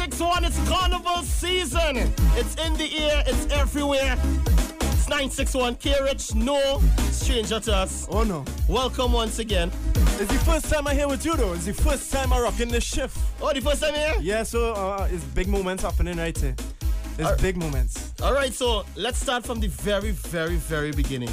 961, it's carnival season. It's in the air, it's everywhere. It's 961, K.Rich, no stranger to us. Oh no. Welcome once again. It's the first time I'm here with you though. It's the first time I'm rocking this shift. Oh, the first time here? Yeah, so it's big moments happening right here. It's big moments. Alright, so let's start from the very, very, very beginning.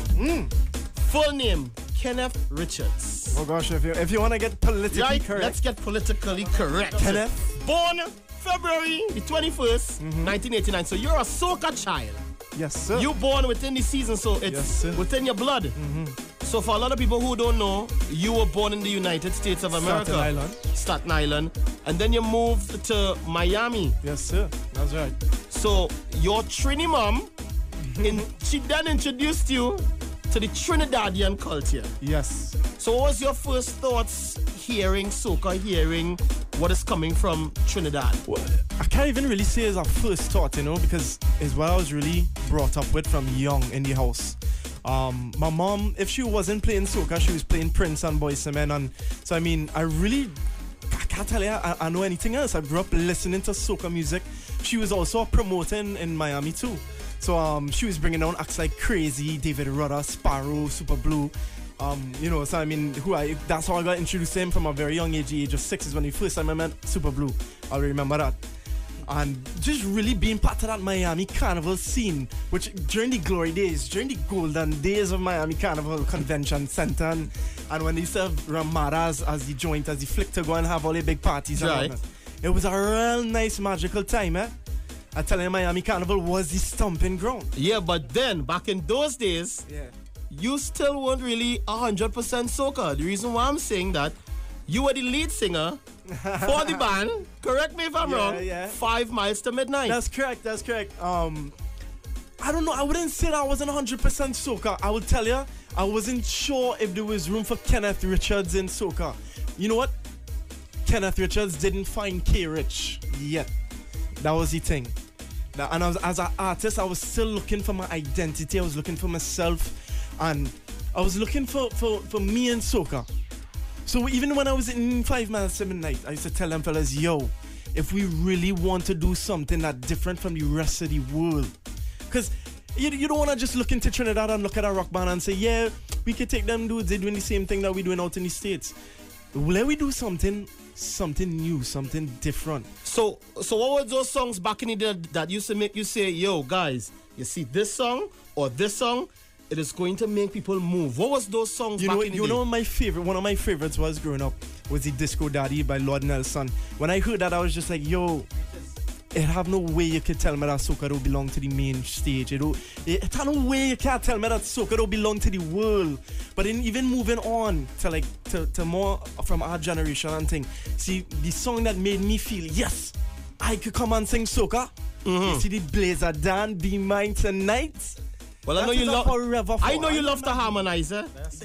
Full name, Kenneth Richards. Oh gosh, if you want to get politically correct. Let's get politically correct. Kenneth? Born February the 21st, 1989. So you're a Soca child. Yes, sir. You born within the season, so it's within your blood. So for a lot of people who don't know, you were born in the United States of America. Staten Island. And then you moved to Miami. Yes, sir. That's right. So your Trini mom, she then introduced you to the Trinidadian culture. Yes. So what was your first thoughts hearing Soca, hearing what is coming from Trinidad? Well, I can't even really say it's a first thought, because it's what I was really brought up with from young in the house. My mom, if she wasn't playing Soca, she was playing Prince and Boyz II Men. And so, I can't tell you I know anything else. I grew up listening to Soca music. She was also a promoter in Miami too. So she was bringing down acts like Crazy, David Rudder, Sparrow, Super Blue. That's how I got introduced to him from a very young age of 6 is when the first time I met Super Blue. I remember that. And just really being part of that Miami Carnival scene, which during the glory days, during the golden days of Miami Carnival Convention Center, and when they used to have Ramadas as the joint, as the flick to go and have all the big parties. Right. It was a real nice magical time, I tell you, Miami Carnival was the stomping ground. Yeah, but then, back in those days, you still weren't really 100% Soca. The reason why I'm saying that, you were the lead singer for the band, correct me if I'm wrong, 5 Miles to Midnight. That's correct. I don't know, I wouldn't say that I wasn't 100% Soca. I will tell you, I wasn't sure if there was room for Kenneth Richards in Soca. You know what? Kenneth Richards didn't find K.Rich yet. That was the thing. And as an artist, I was still looking for my identity. I was looking for myself. And I was looking for me in Soca. So even when I was in 5 Miles to Midnight, I used to tell them fellas, yo, if we really want to do something that's different from the rest of the world, because you don't want to just look into Trinidad and look at a rock band and say, yeah, we could take them dudes, they're doing the same thing that we're doing out in the States. Let we do something new, something different. So what were those songs back in the day that used to make you say, yo, guys, you see this song or this song, it is going to make people move? What was those songs back in the day? You know, one of my favorites was growing up was the Disco Daddy by Lord Nelson. When I heard that, I was just like, yo, it have no way you could tell me that Soca don't belong to the main stage. It have no way you can't tell me that Soca don't belong to the world. But even moving on to more from our generation and thing, see, the song that made me feel, yes, I could come and sing Soca. You see the Blazer Dan, Be Mine Tonight. Well, I know you love to harmonize,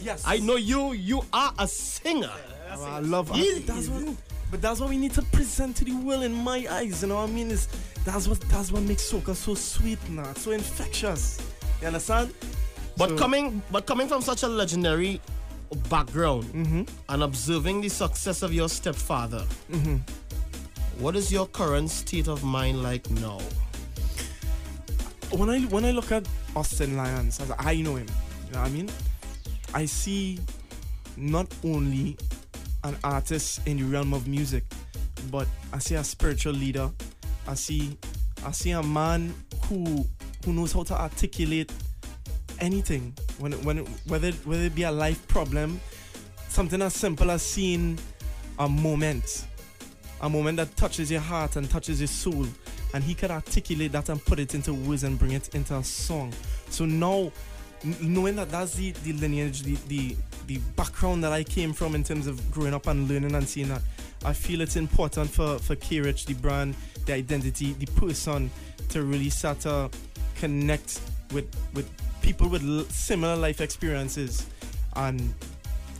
Yes. I know you are a singer. I love but that's what we need to present to the world in my eyes, you know what I mean? That's what makes Soca so sweet now, so infectious. You understand? But coming from such a legendary background and observing the success of your stepfather, what is your current state of mind like now? When I look at Austin Lyons, as I know him, you know what I mean? I see not only an artist in the realm of music, but I see a spiritual leader. I see a man who knows how to articulate anything, whether it be a life problem, something as simple as seeing a moment that touches your heart and touches your soul, and he can articulate that and put it into words and bring it into a song. So now, knowing that that's the lineage, the background that I came from in terms of growing up and learning and seeing that, I feel it's important for K.Rich, the brand, the identity, the person, to really start to connect with people with similar life experiences. And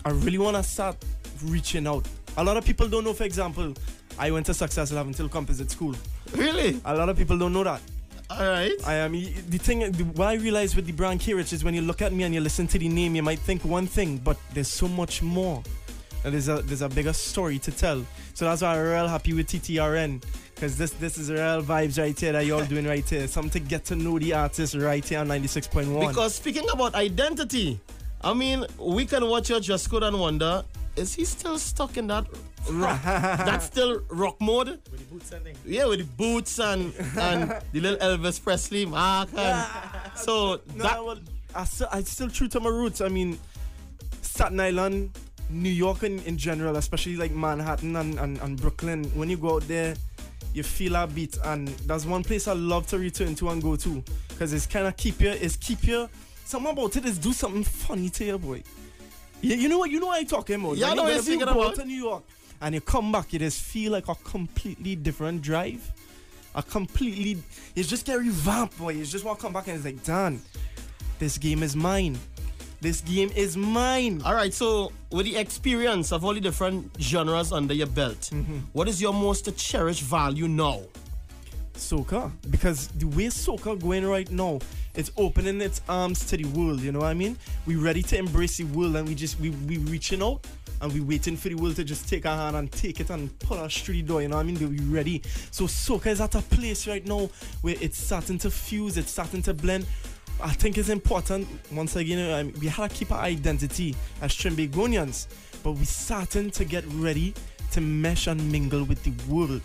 I really want to start reaching out. A lot of people don't know, for example, I went to Success Lab until composite school. Really? A lot of people don't know that. Alright. What I realized with the brand K.Rich is when you look at me and you listen to the name, you might think one thing, but there's so much more. And there's a bigger story to tell. So that's why I'm real happy with TTRN. Because this is real vibes right here that y'all doing right here. Something to get to know the artist right here on 96.1. Because speaking about identity, I mean, we can watch your dress code and wonder, is he still stuck in that rock? That's still rock mode? With the boots and things. Yeah, with the boots and the little Elvis Presley mark. So I still true to my roots. I mean, Staten Island, New York in general, especially like Manhattan and Brooklyn. When you go out there, you feel a beat, and that's one place I love to return to and go to, because it's kind of keep you. Something about it is do something funny to you, boy. You know what I'm talking about. Yeah, I know what you're thinking about. about. To New York and you come back, you just feel like a completely different drive. You just get revamped, boy. You just want to come back and it's like, Dan, this game is mine. This game is mine. All right, so with the experience of all the different genres under your belt, what is your most cherished value now? Soca. Because the way Soca going right now, it's opening its arms to the world, you know what I mean? We ready to embrace the world, and we reaching out and we waiting for the world to just take our hand and take it and pull us through the door, you know what I mean? We ready. So Soca is at a place right now where it's starting to fuse, it's starting to blend. I think it's important, once again, we have to keep our identity as Trimbagonians, but we're starting to get ready to mesh and mingle with the world.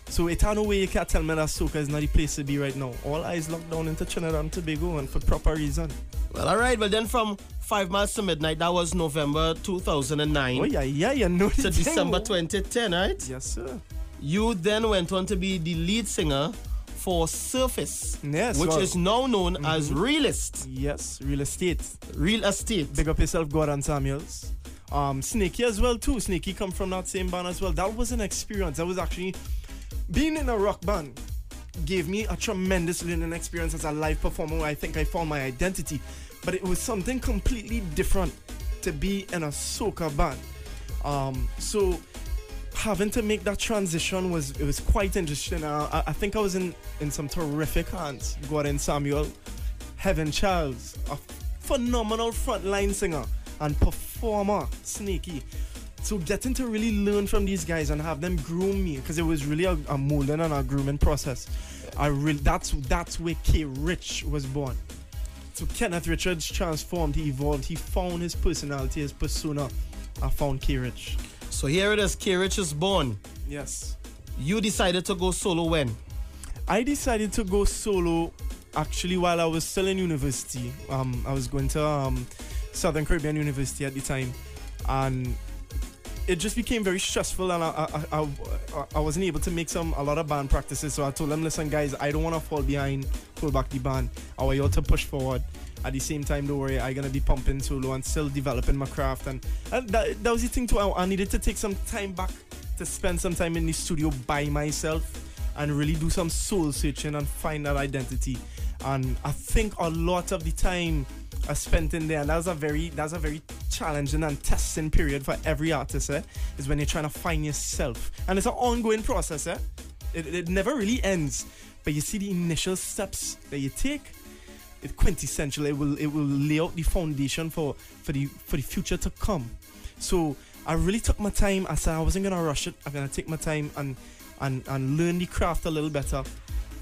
So it's no way you can't tell me that Soca is not the place to be right now. All eyes locked down into Trinidad and Tobago, and for proper reason. Well, all right. Well, then from 5 miles to midnight, that was November 2009. Oh, yeah, you know to December 2010, right? Yes, sir. You then went on to be the lead singer for Surface, yes, which is now known as Realist. Yes, Real Estate. Real Estate. Big up yourself, Gordon Samuels. Snakey as well, too. Snakey come from that same band as well. That was an experience. That was actually... Being in a rock band gave me a tremendous learning experience as a live performer where I think I found my identity. But it was something completely different to be in a soca band. So having to make that transition was quite interesting. I think I was in some terrific hands. Gordon Samuel, Heaven Charles, a phenomenal frontline singer and performer, Snakey. So getting to really learn from these guys and have them groom me, because it was really a molding and a grooming process. That's where K.Rich was born. So Kenneth Richards transformed, he evolved, he found his personality, his persona. I found K.Rich. So here it is, K.Rich is born. Yes. You decided to go solo when? I decided to go solo actually while I was still in university. I was going to Southern Caribbean University at the time, and it just became very stressful, and I wasn't able to make a lot of band practices. So I told them, listen guys, I don't want to fall behind, pull back the band. I want you all to push forward. At the same time, don't worry, I'm going to be pumping solo and still developing my craft. And that was the thing too. I needed to take some time back to spend some time in the studio by myself and really do some soul searching and find that identity. And I think a lot of the time I spent in there, and that's a very challenging and testing period for every artist, is when you're trying to find yourself. And it's an ongoing process, it never really ends. But you see the initial steps that you take, it's quintessential. It will lay out the foundation for the future to come. So I really took my time. I said I wasn't gonna rush it. I'm gonna take my time and learn the craft a little better.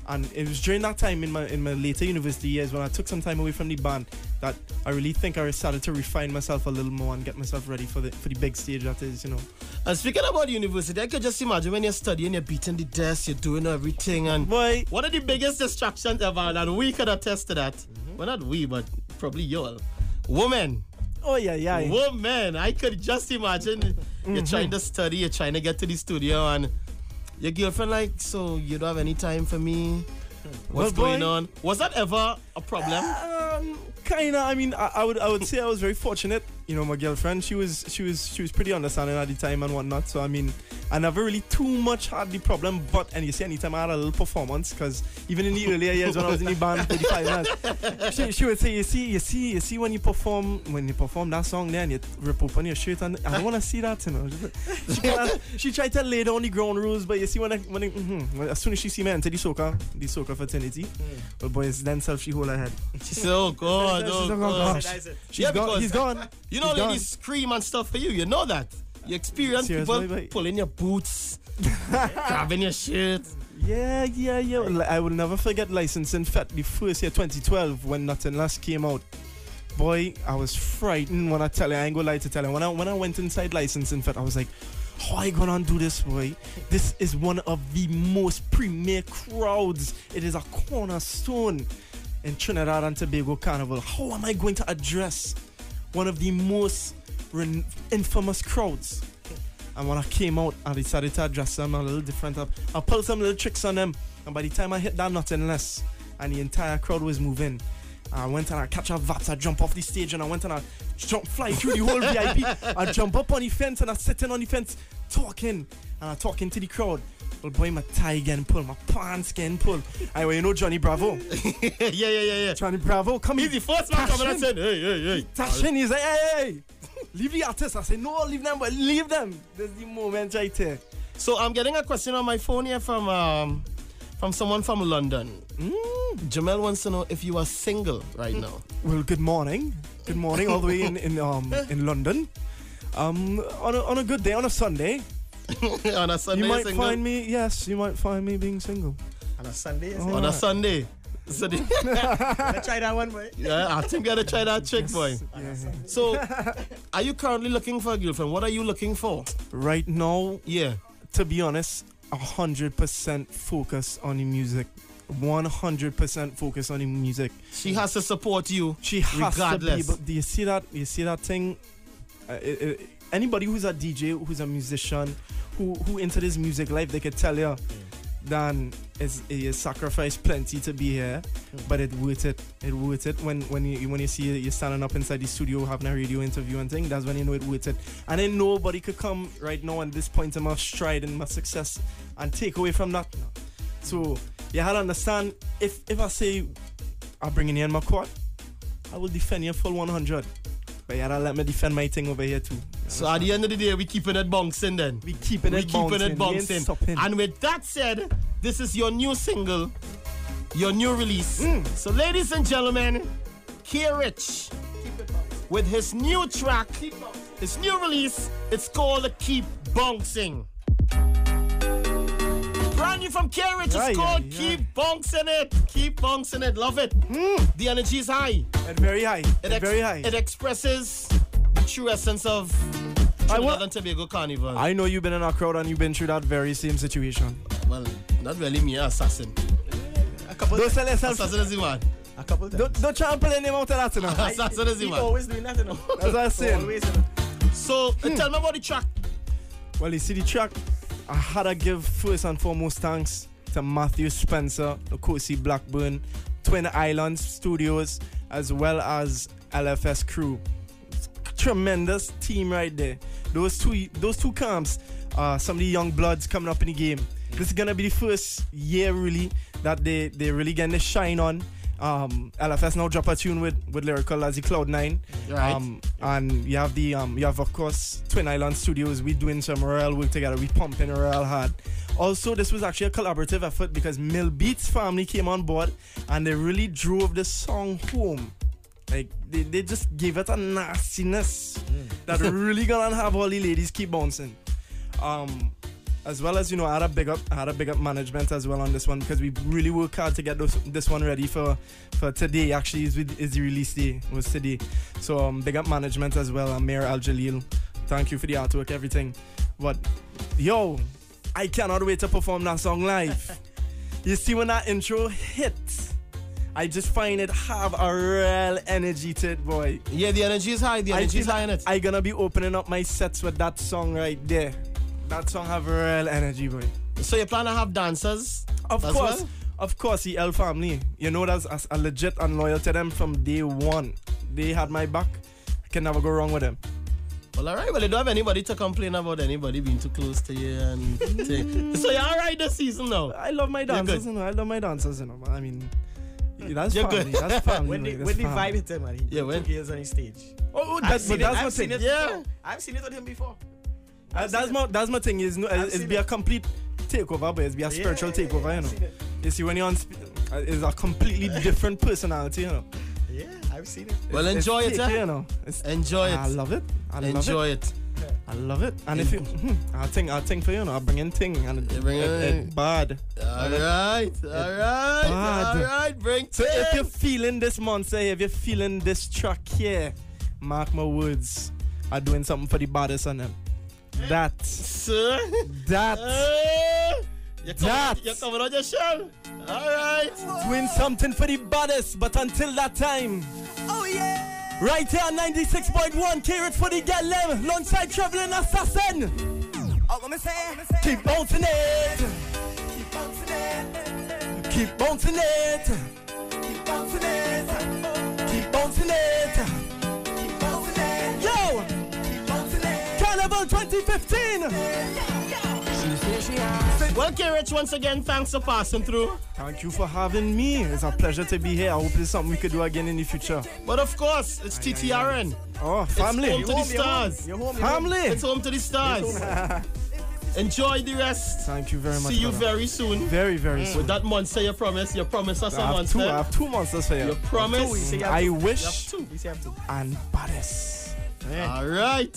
And it was during that time in my later university years, when I took some time away from the band, that I really think I started to refine myself a little more and get myself ready for the big stage that is, you know. And speaking about university, I could just imagine when you're studying, you're beating the desk, you're doing everything, and boy, one of the biggest distractions ever, and we could attest to that. Well, not we, but probably you all. Women. Oh, yeah. Women. I could just imagine you're trying to study, you're trying to get to the studio, and your girlfriend like, so you don't have any time for me? What's going on? Was that ever a problem? Kinda. I mean, I would say I was very fortunate. You know, my girlfriend, she was pretty understanding at the time and whatnot. So I mean, I never really too much had the problem. And you see, anytime I had a little performance, because even in the earlier years when I was in the band for the 5 minutes, she would say, you see when you perform that song there and you rip open your shirt, and I don't want to see that, you know. She tried to lay down the ground rules, but you see when as soon as she see me enter the soca fraternity, well, boys, then self she hold her head. She said, oh God, He's gone. You know, ladies scream and stuff for you. You know that. You experience people pulling your boots, grabbing your shirt. Yeah. I will never forget Licensing Fete, the first year, 2012, when Nothing Less came out. Boy, I was frightened when I tell you. I ain't gonna lie to tell you. When I went inside Licensing Fete, I was like, how are you gonna do this, boy? This is one of the most premier crowds. It is a cornerstone in Trinidad and Tobago Carnival. How am I going to address one of the most infamous crowds? And when I came out, I decided to address them a little different. I pulled some little tricks on them. And by the time I hit that Nothing Less, and the entire crowd was moving, I went and I catch a VAPS, I jump off the stage, and I went and I fly through the whole VIP. I jump up on the fence and I sit in on the fence talking. And I talking to the crowd. Well, boy, my tie getting pulled, my pants getting pulled. Anyway, you know Johnny Bravo? Yeah. Johnny Bravo, come He's the first man coming and said, hey. Tash in, he's like, hey. Leave the artists. I say, no, leave them, but leave them. There's the moment right here. So I'm getting a question on my phone here from someone from London. Jamel wants to know if you are single right now. Well, good morning. Good morning, all the way in London. On a good day, on a Sunday. On a Sunday, you might single? find me. Yes, you might find me being single. On a Sunday. On a Sunday. So Gotta try that one, boy. Yeah, I think you gotta try that trick, boy. Yeah. So, are you currently looking for a girlfriend? What are you looking for? Right now, Yeah. to be honest, 100% focus on the music. 100% focus on the music. She has to support you. She has regardless. to be. But do you see that? You see that thing? Anybody who's a DJ, who's a musician, who into this music life, they could tell you, Dan, you sacrifice plenty to be here, but it worth it. It worth it when you see you standing up inside the studio having a radio interview and thing. That's when you know it worth it. And then nobody could come right now at this point in my stride and my success and take away from that. So you have to understand, if I say I'm bringing you in my court, I will defend you full 100. But you gotta let me defend my thing over here too. So at the end of the day, we keeping it bouncing then. We keeping it bouncing. And with that said, this is your new single, your new release. So ladies and gentlemen, K.Rich with his new track, his new release, it's called Keep Bouncing. Brand new from K.Rich, it's called Keep Bouncing It. Keep Bouncing It, love it. The energy is high. It's very high. Very high. It expresses the true essence of Trinidad and Tobago Carnival. I know you've been in our crowd and you've been through that very same situation. Well, not really me, assassin. A couple Don't sell yourself. Assassin is the man. A couple times. Don't try and pull any out of that, you know. Assassin is the He's man. always doing that, you know. That's what I'm saying. Always, you know. So, tell me about the track. Well, you see the track, I had to give first and foremost thanks to Matthew Spencer, Okosi Blackburn, Twin Islands Studios, as well as LFS crew. Tremendous team right there. Those two camps, some of the young bloods coming up in the game. This is gonna be the first year really that they really getting the shine on. LFS now drop a tune with Lyrical as the Cloud9. Right. And you have of course Twin Island Studios. We doing some real work together. We pumping real hard. Also, this was actually a collaborative effort because Mill Beats family came on board and they really drove the song home. Like they just gave it a nastiness that really gonna have all the ladies keep bouncing. As well as, you know, I had a big up management as well on this one because we really worked hard to get this one ready for today. Actually, is the release day was today. So big up management as well. Mayor Al Jalil, thank you for the artwork, everything. But yo, I cannot wait to perform that song live. You see when that intro hits, I just find it have a real energy to it, boy. Yeah, the energy is high. The energy is high in it. I gonna be opening up my sets with that song right there. That song have real energy, boy. So you plan to have dancers? Of course, the L family. You know that's a legit and loyal to them from day one. They had my back. I can never go wrong with them. Well, alright. Well, you don't have anybody to complain about anybody being too close to you and so you're alright this season now. I love my dancers, you know. I mean, that's You're family. good. That's family. When the vibe hit him, man, he when? took years on his stage. That's my thing. Yeah. I've seen it with him before. That's my thing. It's be a complete takeover, but it's be a spiritual takeover, you know. You see, when you're on, it's a completely different personality, you know. Yeah, I've seen it. Well, enjoy it, you know. Enjoy it. I love it. Enjoy it. I love it. And if you, I'll think for you, I'll bring in thing and it bad. All right, bring So if you're feeling this month, say if you're feeling this track here, mark my words, I'm doing something for the baddest on them. That. Sir. That. You're coming on your show. All right. Doing something for the baddest, but until that time. Oh yeah. Right here on 96.1, K.Rich for the girl them, alongside Trevlyn Assassin. Oh, let me say. Keep bouncing it. Keep bouncing it. Keep bouncing it. Keep bouncing it. Keep bouncing it. Keep bouncing it. Yo! Keep bouncing it. Carnival 2015! Well, K.Rich, once again, thanks for passing through. Thank you for having me. It's a pleasure to be here. I hope it's something we could do again in the future. But of course, it's TTRN. Oh, family. It's home to the stars. Family. It's home to the stars. Enjoy the rest. Thank you very much. See you very soon. Very, very soon. With that monster you promise us a monster. I have two monsters for you. You promise? I wish. We say have two. And baddest. All right.